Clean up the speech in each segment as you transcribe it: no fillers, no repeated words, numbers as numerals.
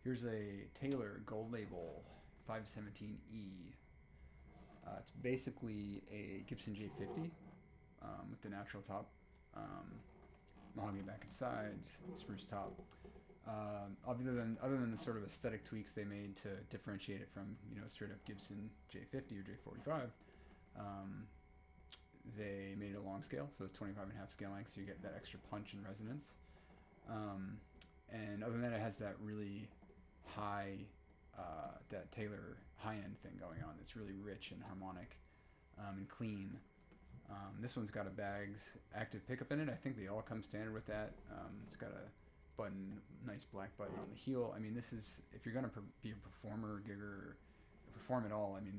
Here's a Taylor Gold Label 517E. It's basically a Gibson J-50 with the natural top, um, mahogany back and sides, spruce top. Other than the sort of aesthetic tweaks they made to differentiate it from straight up Gibson J-50 or J-45, um, they made it a long scale, so it's 25 and a half scale length, so you get that extra punch and resonance. Um, and other than that, it has that really high, that Taylor high end thing going on. It's really rich and harmonic and clean. This one's got a Bags active pickup in it. I think they all come standard with that. It's got a nice black button on the heel. I mean, this is, if you're gonna be a performer, gigger, or perform at all. I mean,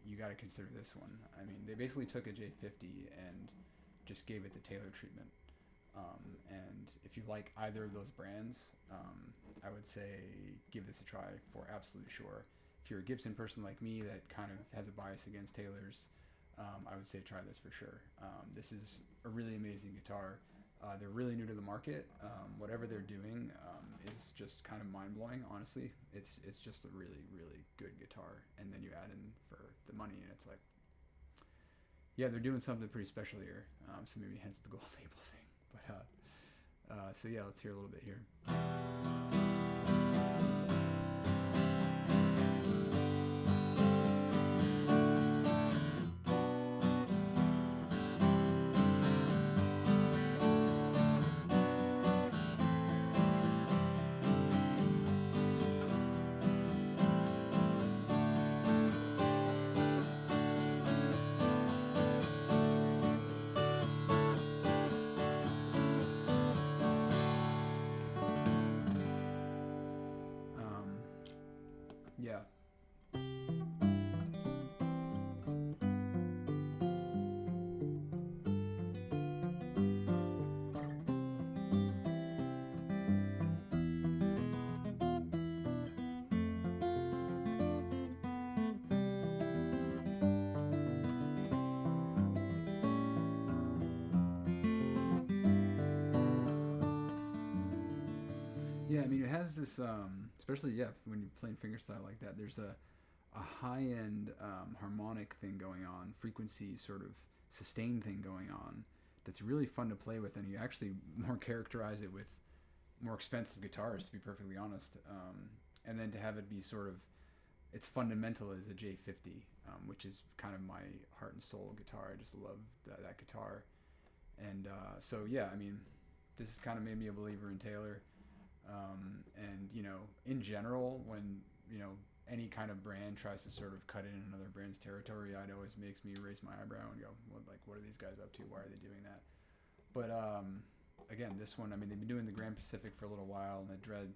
you got to consider this one. I mean, they basically took a J50 and just gave it the Taylor treatment. And if you like either of those brands, I would say give this a try for absolute sure. If you're a Gibson person like me that kind of has a bias against Taylors, I would say try this for sure. This is a really amazing guitar. They're really new to the market. Whatever they're doing is just kind of mind-blowing, honestly. It's just a really, really good guitar. And then you add in for the money, and it's like, yeah, they're doing something pretty special here. So maybe hence the gold label thing. But so yeah, let's hear a little bit here. Yeah. Yeah, I mean, it has this, especially, yeah, when you're playing fingerstyle like that, there's a high end harmonic thing going on, frequency sort of sustain thing going on that's really fun to play with, and you actually more characterize it with more expensive guitars, to be perfectly honest. And then to have it be sort of, its fundamental is a J50, which is kind of my heart and soul guitar. I just love that guitar. And so, yeah, I mean, this has kind of made me a believer in Taylor. And in general, when any kind of brand tries to sort of cut in another brand's territory, it always makes me raise my eyebrow and go, what are these guys up to? Why are they doing that? But again, this one, I mean, they've been doing the Grand Pacific for a little while, and the dread,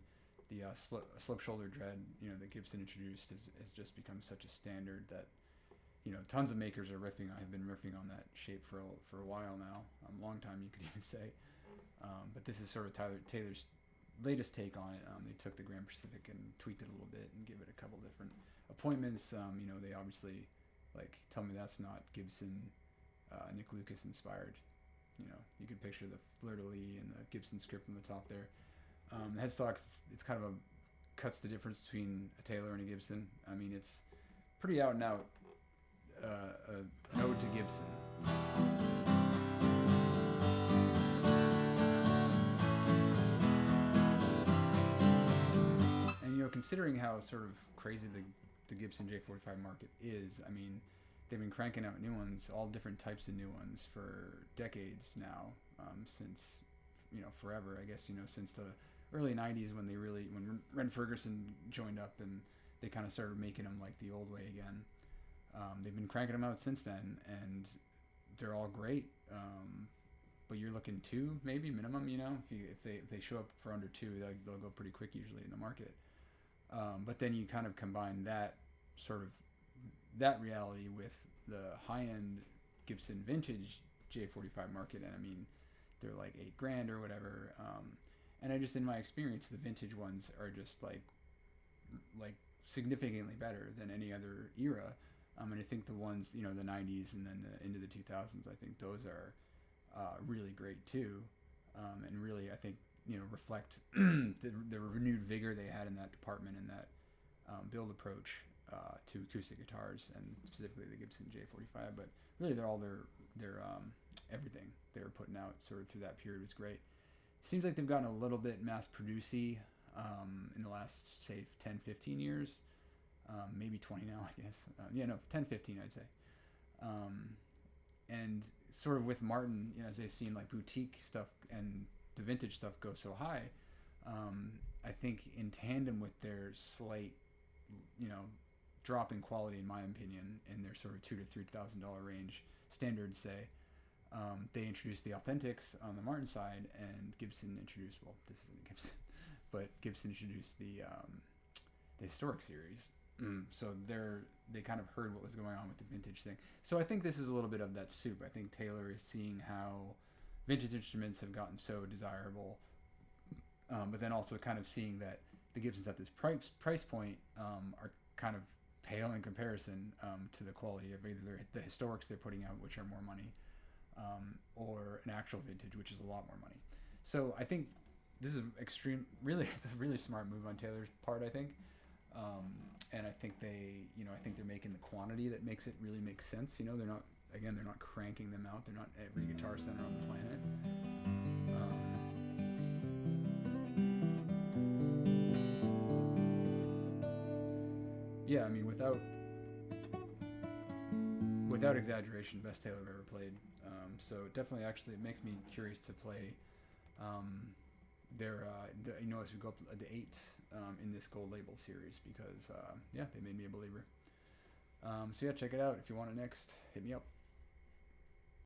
the slope shoulder dread, that Gibson introduced has just become such a standard that tons of makers are riffing. I've been riffing on that shape for a while now, a long time you could even say. But this is sort of Taylor's latest take on it. They took the Grand Pacific and tweaked it a little bit and give it a couple different appointments. They obviously tell me that's not Gibson, Nick Lucas inspired. You could picture the fleur-de-lis and the Gibson script on the top there. The headstock, it's kind of cuts the difference between a Taylor and a Gibson. I mean, it's pretty out and out an ode to Gibson. And considering how sort of crazy the Gibson J45 market is, I mean, they've been cranking out new ones, all different types of new ones for decades now, since forever. I guess since the early '90s when Ren Ferguson joined up and they kind of started making them like the old way again. They've been cranking them out since then, and they're all great. But you're looking two maybe minimum. If they show up for under two, they'll go pretty quick usually in the market. But then you kind of combine that reality with the high-end Gibson vintage J45 market, and I mean, they're like $8,000 or whatever. And I just, in my experience, the vintage ones are just like significantly better than any other era. And I think the ones, the 90s and then into the 2000s, I think those are really great too. And really, I think reflect the renewed vigor they had in that department and that build approach to acoustic guitars, and specifically the Gibson J-45. But really, they're all their everything they were putting out sort of through that period was great. Seems like they've gotten a little bit mass producey in the last, say, 10, 15 years. Maybe 20 now, I guess. 10, 15, I'd say. And sort of with Martin, as they've seen like boutique stuff and the vintage stuff go so high, I think in tandem with their slight, drop in quality, in my opinion, in their sort of $2,000 to $3,000 range standards, say, they introduced the Authentics on the Martin side, and Gibson introduced, well, this isn't Gibson, but Gibson introduced the Historic series. So they kind of heard what was going on with the vintage thing. So I think this is a little bit of that soup. I think Taylor is seeing how vintage instruments have gotten so desirable, but then also kind of seeing that the Gibsons at this price point are kind of pale in comparison to the quality of either the Historics they're putting out, which are more money, or an actual vintage, which is a lot more money. So I think this is it's a really smart move on Taylor's part, I think. And I think they're making the quantity that makes it really make sense. They're not cranking them out. They're not every Guitar Center on the planet. Yeah, I mean, without exaggeration, best Taylor I've ever played. So definitely, actually, it makes me curious to play as we go up to the 8 in this Gold Label series, because they made me a believer. So yeah, check it out. If you want it next, hit me up.